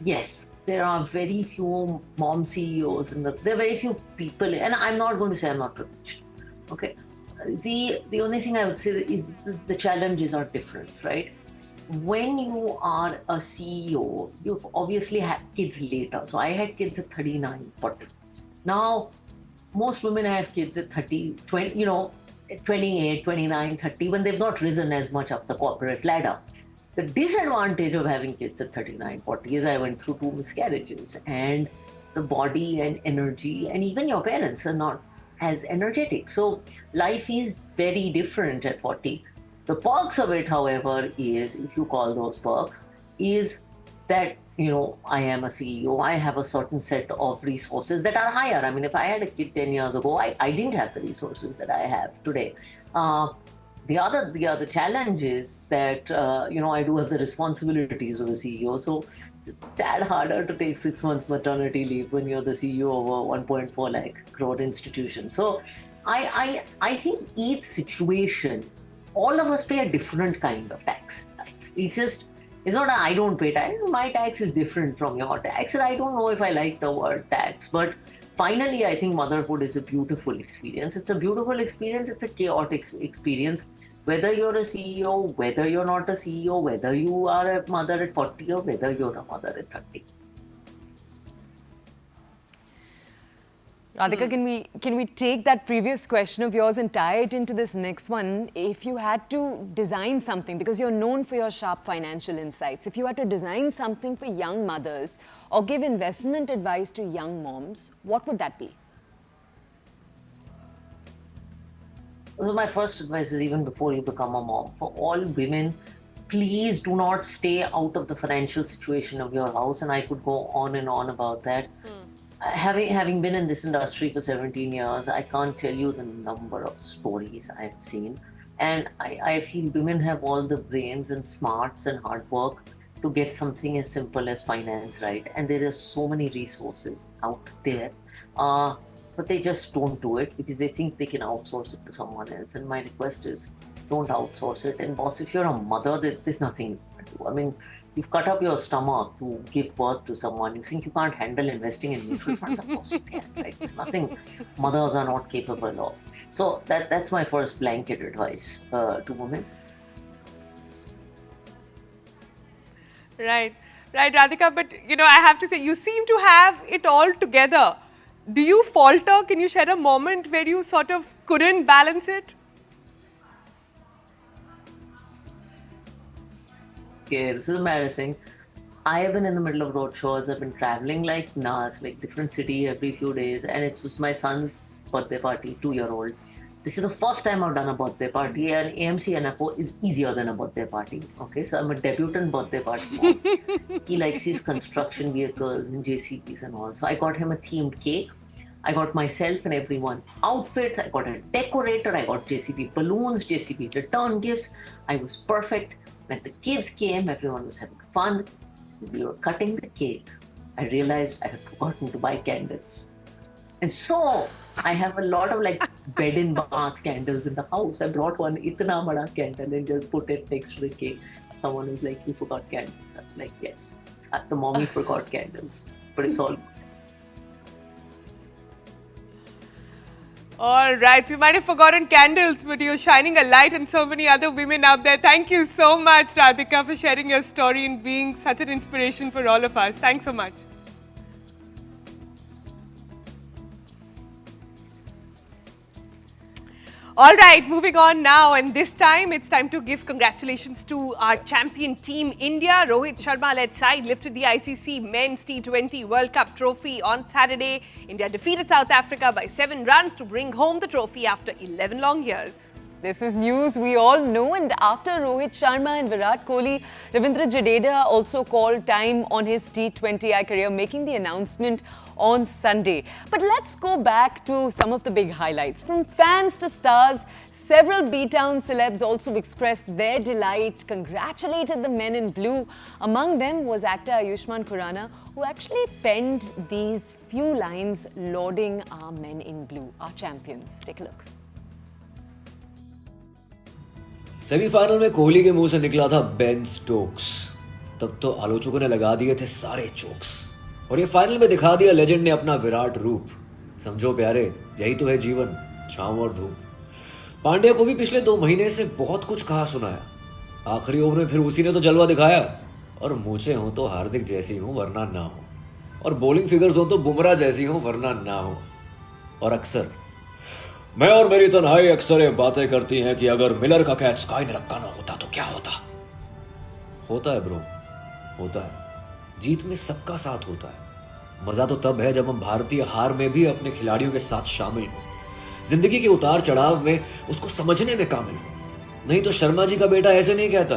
C: yes. There are very few mom CEOs and there are very few people, and I'm not going to say I'm not privileged. Okay, the only thing I would say is the challenges are different, right? When you are a CEO, you've obviously had kids later. So I had kids at 39, 40. Now, most women have kids at 30, 20, 28, 29, 30 when they've not risen as much up the corporate ladder. The disadvantage of having kids at 39, 40 is I went through 2 miscarriages and the body and energy and even your parents are not as energetic. So life is very different at 40. The perks of it, however, is, if you call those perks, is that, I am a CEO, I have a certain set of resources that are higher. I mean, if I had a kid 10 years ago, I didn't have the resources that I have today. The other challenge is that, I do have the responsibilities of a CEO. So it's a tad harder to take 6 months maternity leave when you're the CEO of a 1.4 lakh crore institution. So I think each situation, all of us pay a different kind of tax. It's not that I don't pay tax. My tax is different from your tax. And I don't know if I like the word tax, but finally, I think motherhood is a beautiful experience. It's a beautiful experience. It's a chaotic experience. Whether you're a CEO, whether you're not a CEO, whether you are a mother at 40 or whether you're a mother at 30.
A: Radhika, can we take that previous question of yours and tie it into this next one? If you had to design something, because you're known for your sharp financial insights, if you had to design something for young mothers or give investment advice to young moms, what would that be?
C: So my first advice is, even before you become a mom, for all women, please do not stay out of the financial situation of your house. And I could go on and on about that. Having been in this industry for 17 years, I can't tell you the number of stories I've seen. And I feel women have all the brains and smarts and hard work to get something as simple as finance right. And there are so many resources out there. But they just don't do it because they think they can outsource it to someone else. And my request is, don't outsource it. And boss, if you're a mother, there's nothing you can do. I mean, You've cut up your stomach to give birth to someone. You think you can't handle investing in mutual funds? Of course you can. Right? There's nothing mothers are not capable of. So that's my first blanket advice to women.
B: Right, Radhika. But I have to say, you seem to have it all together. Do you falter? Can you share a moment where you sort of couldn't balance it?
C: Okay, this is embarrassing. I have been in the middle of road shows. I've been traveling like nuts, like different city every few days, and it was my son's birthday party, 2-year-old. This is the first time I've done a birthday party, and AMC NFO is easier than a birthday party. Okay, so I'm a debutant birthday party mom. He likes his construction vehicles and JCBs and all. So I got him a themed cake. I got myself and everyone outfits. I got a decorator. I got JCB balloons, JCB return gifts. I was perfect. When the kids came, everyone was having fun. We were cutting the cake. I realized I had forgotten to buy candles. And so I have a lot of like bed in bath candles in the house. I brought one itna bada candle and just put it next to the cake. Someone was like, "You forgot candles." I was like, "Yes, the mommy forgot candles, but it's all good."
B: All right, you might have forgotten candles, but you're shining a light on so many other women out there. Thank you so much, Radhika, for sharing your story and being such an inspiration for all of us. Thanks so much. All right, moving on now, and this time it's time to give congratulations to our champion team India. Rohit Sharma led side lifted the ICC Men's T20 World Cup trophy on Saturday. India defeated South Africa by 7 runs to bring home the trophy after 11 long years.
A: This is news we all know, and after Rohit Sharma and Virat Kohli, Ravindra Jadeja also called time on his T20I career, making the announcement on Sunday. But let's go back to some of the big highlights. From fans to stars, several B-Town celebs also expressed their delight, congratulated the men in blue. Among them was actor Ayushmann Khurrana, who actually penned these few lines lauding our men in blue, our champions. Take a look.
Q: Semifinal में कोहली के मुंह से निकला था Ben Stokes, तब तो आलोचकों ने लगा दिए थे सारे चोक्स, और ये फाइनल में दिखा दिया लेजेंड ने अपना विराट रूप। समझो प्यारे, यही तो है जीवन, छांव और धूप। पांड्या को भी पिछले 2 महीने से बहुत कुछ कहा सुनाया, आखिरी ओवर में फिर उसी ने तो जलवा दिखाया। और मूछें हो तो हार्दिक जैसी हो वरना ना हो, और बॉलिंग फिगर्स हो तो बुमराह जैसी हो वरना ना हो। और अक्सर मैं और मेरी तन्हाई अक्सर ये बातें करती हैं कि अगर मिलर का कैच स्काई ने रखा ना होता तो क्या होता। होता है ब्रो, होता है। जीत में सबका साथ होता है। मजा तो तब है जब हम भारतीय हार में भी अपने खिलाड़ियों के साथ शामिल हो, जिंदगी के उतार चढ़ाव में उसको समझने में कामिल हो। नहीं तो शर्मा जी का बेटा ऐसे नहीं कहता,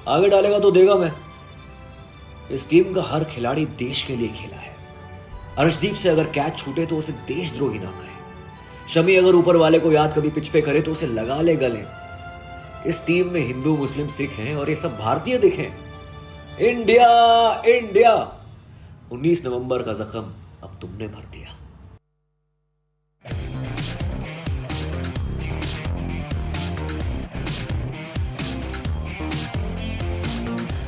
Q: आगे डालेगा तो देगा मैं। इस टीम का हर खिलाड़ी देश के लिए खेला है। अर्शदीप से अगर कैच छूटे तो उसे देशद्रोही ना कहे। शमी अगर ऊपर वाले को याद कभी पिच पे करे तो उसे लगा ले गले। इस टीम में हिंदू मुस्लिम सिख हैं और ये सब भारतीय दिखें। इंडिया इंडिया, 19 नवंबर का जख्म अब तुमने भर दिया।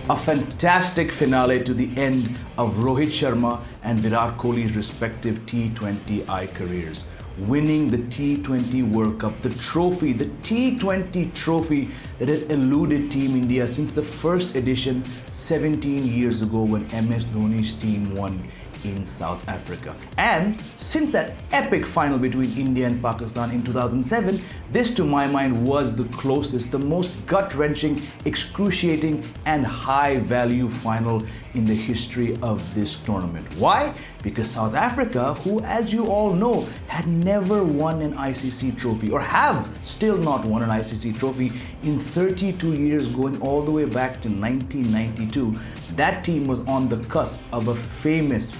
R: A fantastic finale to the end of Rohit Sharma and Virat Kohli's respective T20I careers. Winning the T20 World Cup, the trophy, the T20 trophy that had eluded Team India since the first edition 17 years ago when MS Dhoni's team won in South Africa. And since that epic final between India and Pakistan in 2007, this to my mind was the closest, the most gut-wrenching, excruciating and high-value final in the history of this tournament. Why? Because South Africa, who as you all know, had never won an ICC trophy or have still not won an ICC trophy in 32 years, going all the way back to 1992, that team was on the cusp of a famous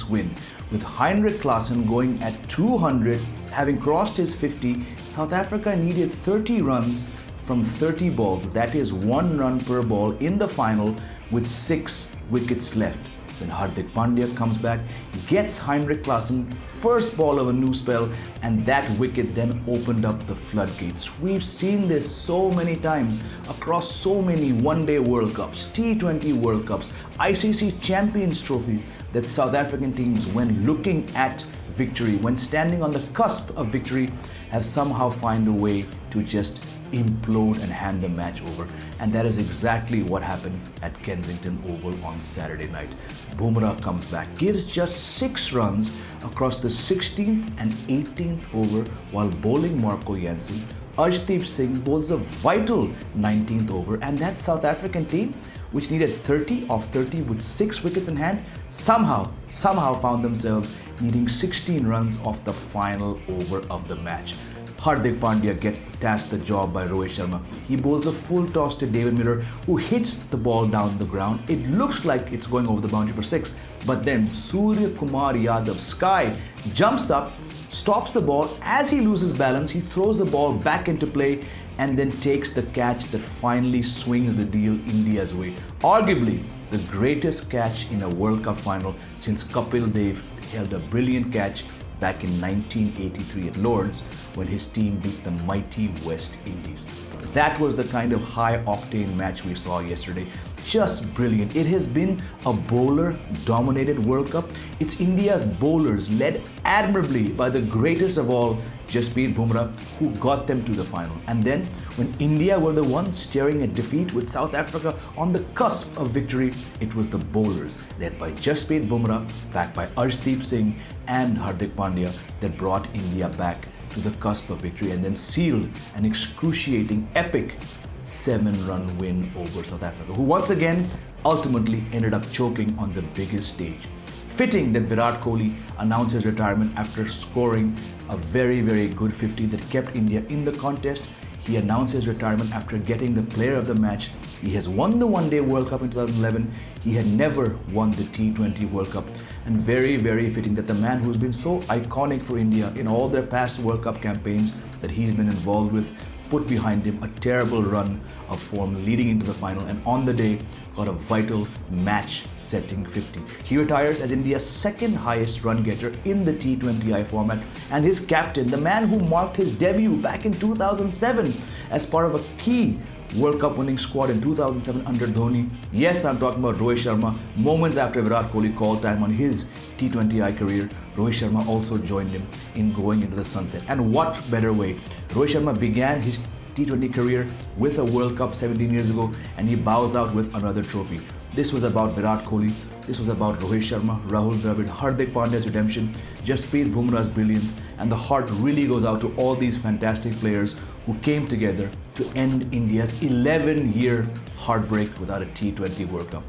R: win. With Heinrich Klaasen going at 200, having crossed his 50, South Africa needed 30 runs from 30 balls, that is 1 run per ball in the final with 6 wickets left. when Hardik Pandya comes back, gets Heinrich Klaasen first ball of a new spell, and that wicket then opened up the floodgates. We've seen this so many times across so many one-day World Cups, T20 World Cups, ICC Champions Trophy, that South African teams, when looking at victory, when standing on the cusp of victory, have somehow find a way to just implode and hand the match over. And that is exactly what happened at Kensington Oval on Saturday night. Bumrah comes back, gives just 6 runs across the 16th and 18th over while bowling Marco Jansen. Arshdeep Singh bowls a vital 19th over, and that South African team, which needed 30 off 30 with 6 wickets in hand, somehow found themselves needing 16 runs off the final over of the match. Hardik Pandya gets tasked the job by Rohit Sharma. He bowls a full toss to David Miller, who hits the ball down the ground. It looks like it's going over the boundary for 6, but then Surya Kumar Yadav, Sky, jumps up, stops the ball. As he loses balance, he throws the ball back into play and then takes the catch that finally swings the deal India's way. Arguably the greatest catch in a World Cup final since Kapil Dev held a brilliant catch back in 1983 at Lord's when his team beat the mighty West Indies. That was the kind of high-octane match we saw yesterday. Just brilliant. It has been a bowler-dominated World Cup. It's India's bowlers, led admirably by the greatest of all, Jasprit Bumrah, who got them to the final. And then, when India were the ones staring at defeat with South Africa on the cusp of victory, it was the bowlers, led by Jasprit Bumrah, backed by Arshdeep Singh and Hardik Pandya, that brought India back to the cusp of victory and then sealed an excruciating, epic 7-run win over South Africa, who once again ultimately ended up choking on the biggest stage. Fitting that Virat Kohli announced his retirement after scoring a very, very good 50 that kept India in the contest. He announced his retirement after getting the player of the match. He has won the One Day World Cup in 2011. He had never won the T20 World Cup. And very, very fitting that the man who's been so iconic for India in all their past World Cup campaigns that he's been involved with, put behind him a terrible run of form leading into the final, and on the day got a vital match-setting 50. He retires as India's second highest run getter in the T20I format, and his captain, the man who marked his debut back in 2007 as part of a key World Cup winning squad in 2007 under Dhoni. Yes, I'm talking about Rohit Sharma. Moments after Virat Kohli called time on his T20I career, Rohit Sharma also joined him in going into the sunset. And what better way? Rohit Sharma began his T20 career with a World Cup 17 years ago, and he bows out with another trophy. This was about Virat Kohli, this was about Rohit Sharma, Rahul Dravid, Hardik Pandya's redemption, Jasprit Bumrah's brilliance, and the heart really goes out to all these fantastic players who came together to end India's 11-year heartbreak without a T20 World Cup.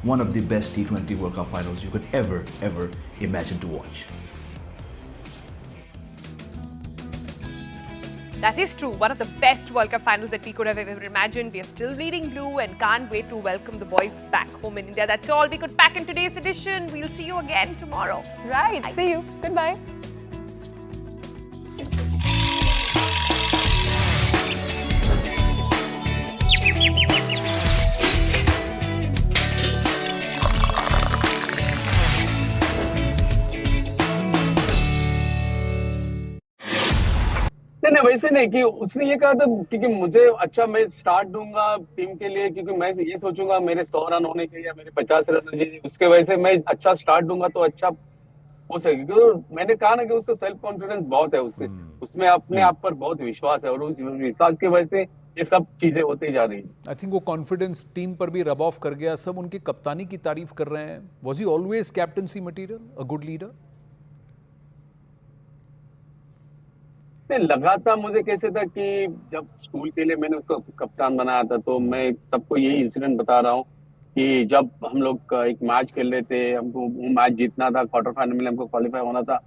R: One of the best T20 World Cup finals you could ever imagine to watch.
B: That is true. One of the best World Cup finals that we could have ever imagined. We are still reading blue and can't wait to welcome the boys back home in India. That's all we could pack in today's edition. We'll see you again tomorrow.
A: Right.
B: Bye.
A: See you. Goodbye.
L: नहीं वैसे नहीं कि उसने ये कहा था क्योंकि मुझे अच्छा मैं स्टार्ट दूंगा टीम के लिए क्योंकि मैं ये सोचूंगा मेरे 100 रन होने चाहिए या मेरे 50 रन होने चाहिए, उसके वजह से मैं अच्छा स्टार्ट दूंगा तो अच्छा हो सके। क्योंकि मैंने कहा ना कि उसको सेल्फ कॉन्फिडेंस बहुत है, उसमें अपने आप पर बहुत विश्वास है और उस विश्वास की वजह से ये सब चीजें होती जा रही है।
M: आई थिंक वो कॉन्फिडेंस टीम पर भी रब ऑफ कर गया। सब उनकी कप्तानी की तारीफ कर रहे हैं। Was he always captaincy material, a good leader?
L: लगा था मुझे कैसे था कि जब स्कूल के लिए मैंने उसको कप्तान बनाया था तो मैं सबको यही इंसिडेंट बता रहा हूँ कि जब हम लोग एक मैच खेल रहे थे, हमको वो मैच जीतना था, क्वार्टर फाइनल में हमको क्वालिफाई होना था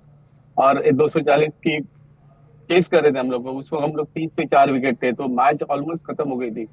L: और 240 की चेस कर रहे थे हम लोग, उसको हम लोग 30 पे 4 विकेट थे तो मैच ऑलमोस्ट खत्म हो गई थी।